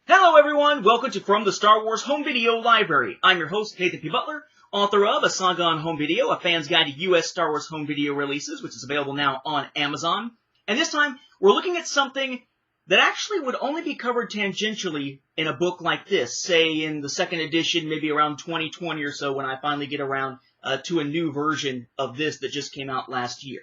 Hello everyone, welcome to From the Star Wars Home Video Library. I'm your host, Nathan P. Butler, author of A Saga on Home Video, a fan's guide to U.S. Star Wars home video releases, which is available now on Amazon. And this time, we're looking at something that actually would only be covered tangentially in a book like this, say in the second edition, maybe around 2020 or so, when I finally get around to a new version of this that just came out last year.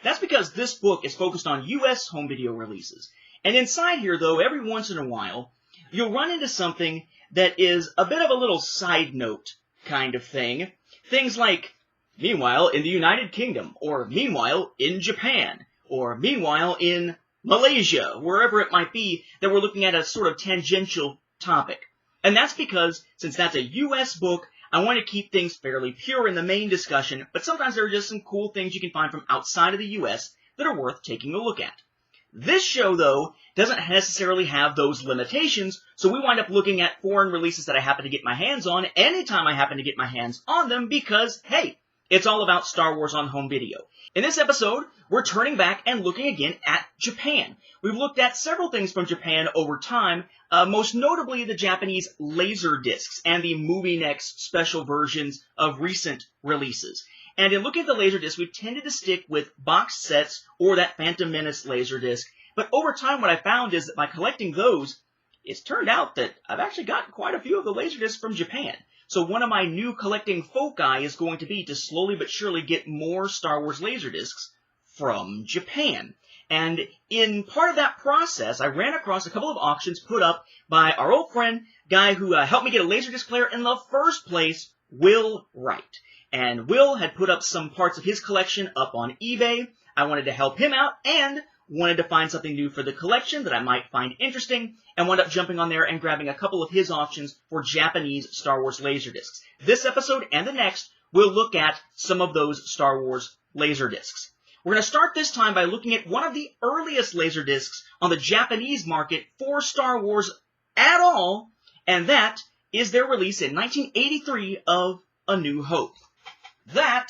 That's because this book is focused on U.S. home video releases. And inside here, though, every once in a while, you'll run into something that is a bit of a little side note kind of thing. Things like, meanwhile in the United Kingdom, or meanwhile in Japan, or meanwhile in Malaysia, wherever it might be, that we're looking at a sort of tangential topic. And that's because, since that's a U.S. book, I want to keep things fairly pure in the main discussion, but sometimes there are just some cool things you can find from outside of the U.S. that are worth taking a look at. This show, though, doesn't necessarily have those limitations, so we wind up looking at foreign releases that I happen to get my hands on anytime I happen to get my hands on them because, hey, it's all about Star Wars on home video. In this episode, we're turning back and looking again at Japan. We've looked at several things from Japan over time, most notably the Japanese Laserdiscs and the MovieNext special versions of recent releases. And in looking at the Laserdisc, we've tended to stick with box sets or that Phantom Menace Laserdisc. But over time, what I found is that by collecting those, it's turned out that I've actually gotten quite a few of the Laserdiscs from Japan. So one of my new collecting foci is going to be to slowly but surely get more Star Wars Laserdiscs from Japan. And in part of that process, I ran across a couple of auctions put up by our old friend, guy who helped me get a Laserdisc player in the first place, Will Wright. And Will had put up some parts of his collection up on eBay. I wanted to help him out and wanted to find something new for the collection that I might find interesting, and wound up jumping on there and grabbing a couple of his auctions for Japanese Star Wars Laserdiscs. This episode and the next, we'll look at some of those Star Wars Laserdiscs. We're going to start this time by looking at one of the earliest Laserdiscs on the Japanese market for Star Wars at all, and that is their release in 1983 of A New Hope. That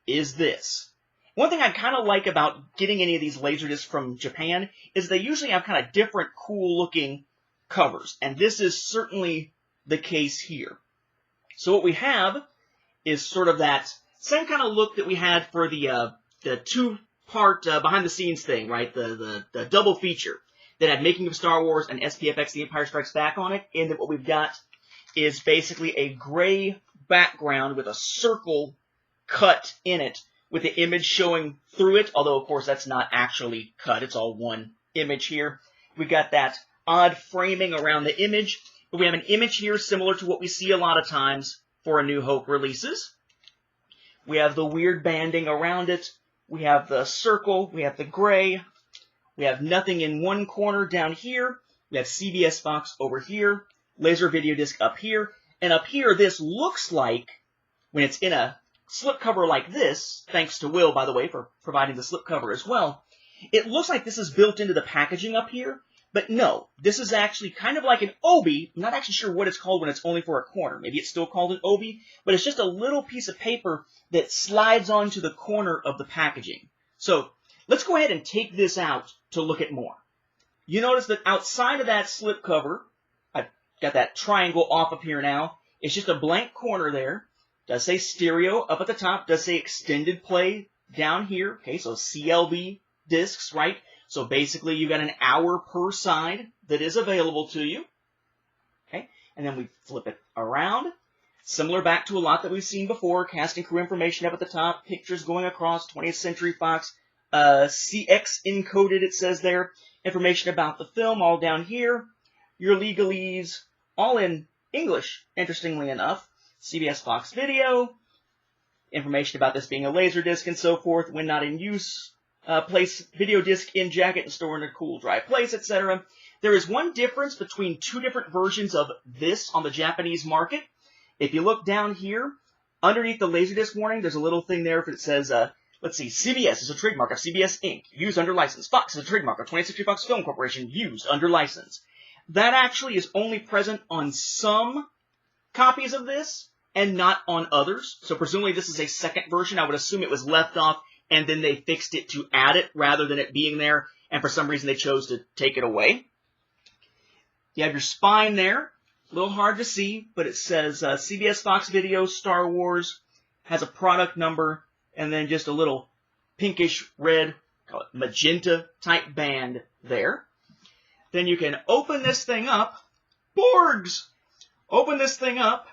is this. One thing I kind of like about getting any of these Laserdiscs from Japan is they usually have kind of different cool-looking covers, and this is certainly the case here. So what we have is sort of that same kind of look that we had for the two-part behind-the-scenes thing, right? The double feature that had Making of Star Wars and SPFX The Empire Strikes Back on it, and that what we've got is basically a gray background with a circle cut in it with the image showing through it, although of course that's not actually cut, it's all one image here. We've got that odd framing around the image, but we have an image here similar to what we see a lot of times for A New Hope releases. We have the weird banding around it, we have the circle, we have the gray, we have nothing in one corner down here, we have CBS Fox over here, laser video disc up here, and up here, this looks like, when it's in a slipcover like this, thanks to Will, by the way, for providing the slipcover as well, it looks like this is built into the packaging up here, but no, this is actually kind of like an obi. I'm not actually sure what it's called when it's only for a corner. Maybe it's still called an obi, but it's just a little piece of paper that slides onto the corner of the packaging. So let's go ahead and take this out to look at more. You notice that outside of that slipcover, got that triangle off up here now. It's just a blank corner there. Does say stereo up at the top. Does say extended play down here. Okay, so CLB discs, right? So basically you got an hour per side that is available to you. Okay, and then we flip it around. Similar back to a lot that we've seen before. Cast and crew information up at the top. Pictures going across. 20th Century Fox. CX encoded, it says there. Information about the film all down here. Your legalese, all in English, interestingly enough. CBS Fox Video, information about this being a Laserdisc and so forth, when not in use, place video disc in jacket and store in a cool, dry place, etc. There is one difference between two different versions of this on the Japanese market. If you look down here, underneath the Laserdisc warning, there's a little thing there that says, let's see, CBS is a trademark of CBS Inc., used under license. Fox is a trademark of 20th Century Fox Film Corporation, used under license. That actually is only present on some copies of this, and not on others. So presumably this is a second version. I would assume it was left off, and then they fixed it to add it rather than it being there, and for some reason they chose to take it away. You have your spine there. A little hard to see, but it says CBS Fox Video Star Wars, has a product number, and then just a little pinkish red, call it magenta type band there. Then you can open this thing up. Borgs! Open this thing up.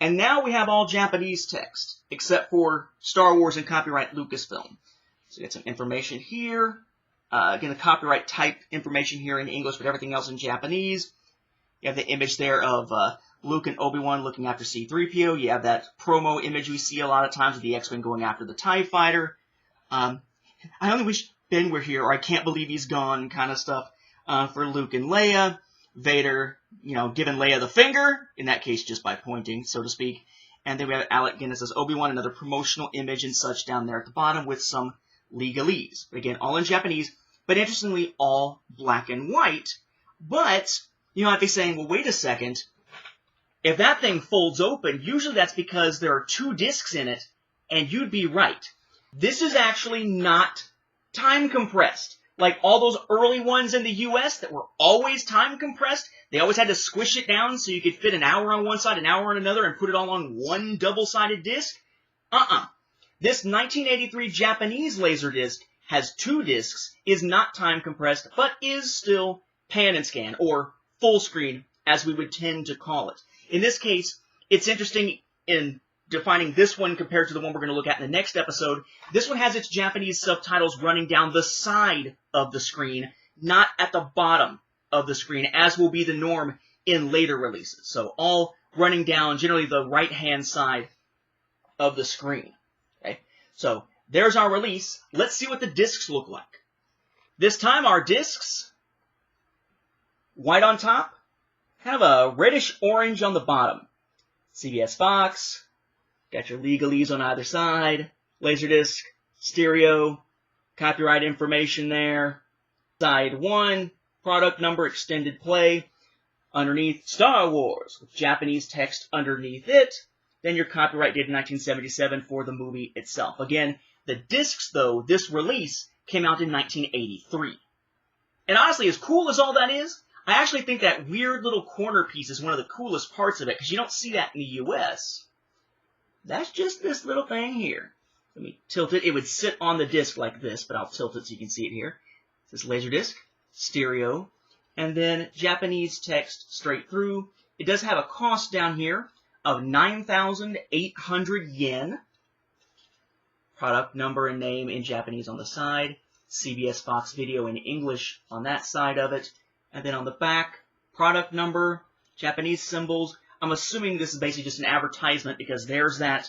And now we have all Japanese text, except for Star Wars and copyright Lucasfilm. So you get some information here. Again, the copyright type information here in English, but everything else in Japanese. You have the image there of Luke and Obi-Wan looking after C-3PO. You have that promo image we see a lot of times with the X-Wing going after the TIE Fighter. I only wish Ben were here, or I can't believe he's gone kind of stuff for Luke and Leia. Vader, giving Leia the finger, in that case just by pointing, so to speak. And then we have Alec Guinness as Obi-Wan, another promotional image and such down there at the bottom with some legalese. But again, all in Japanese, but interestingly, all black and white. But, you might be saying, well, wait a second. If that thing folds open, usually that's because there are 2 discs in it, and you'd be right. This is actually not time compressed. Like all those early ones in the US that were always time compressed, they always had to squish it down so you could fit an hour on one side, an hour on another, and put it all on one double-sided disc. This 1983 Japanese Laserdisc has 2 discs, is not time compressed, but is still pan and scan, or full screen, as we would tend to call it. In this case, it's interesting in defining this one compared to the one we're going to look at in the next episode. This one has its Japanese subtitles running down the side of the screen, not at the bottom of the screen, as will be the norm in later releases. So all running down generally the right-hand side of the screen. Okay? So there's our release. Let's see what the discs look like. This time our discs, white on top, have a reddish-orange on the bottom. CBS Fox, got your legalese on either side, Laserdisc, stereo, copyright information there. Side 1, product number, extended play. Underneath, Star Wars, with Japanese text underneath it. Then your copyright date in 1977 for the movie itself. Again, the discs, though, this release came out in 1983. And honestly, as cool as all that is, I actually think that weird little corner piece is one of the coolest parts of it, because you don't see that in the US. That's just this little thing here. Let me tilt it. It would sit on the disc like this, but I'll tilt it so you can see it here. This Laserdisc, stereo, and then Japanese text straight through. It does have a cost down here of 9,800 yen. Product number and name in Japanese on the side. CBS Fox Video in English on that side of it. And then on the back, product number, Japanese symbols. I'm assuming this is basically just an advertisement because there's that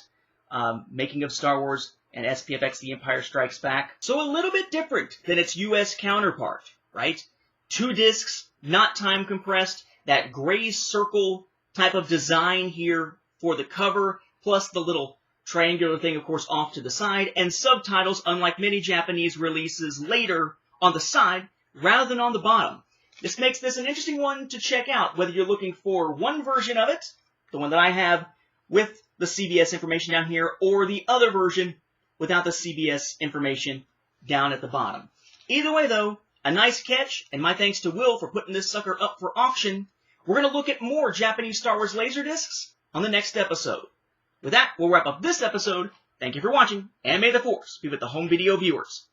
making of Star Wars and SPFX The Empire Strikes Back. So a little bit different than its US counterpart, right? 2 discs, not time compressed, that gray circle type of design here for the cover, plus the little triangular thing, of course, off to the side, and subtitles, unlike many Japanese releases later, on the side rather than on the bottom. This makes this an interesting one to check out, whether you're looking for one version of it, the one that I have with the CBS information down here, or the other version without the CBS information down at the bottom. Either way, though, a nice catch, and my thanks to Will for putting this sucker up for auction. We're going to look at more Japanese Star Wars Laserdiscs on the next episode. With that, we'll wrap up this episode. Thank you for watching, and may the Force be with the home video viewers.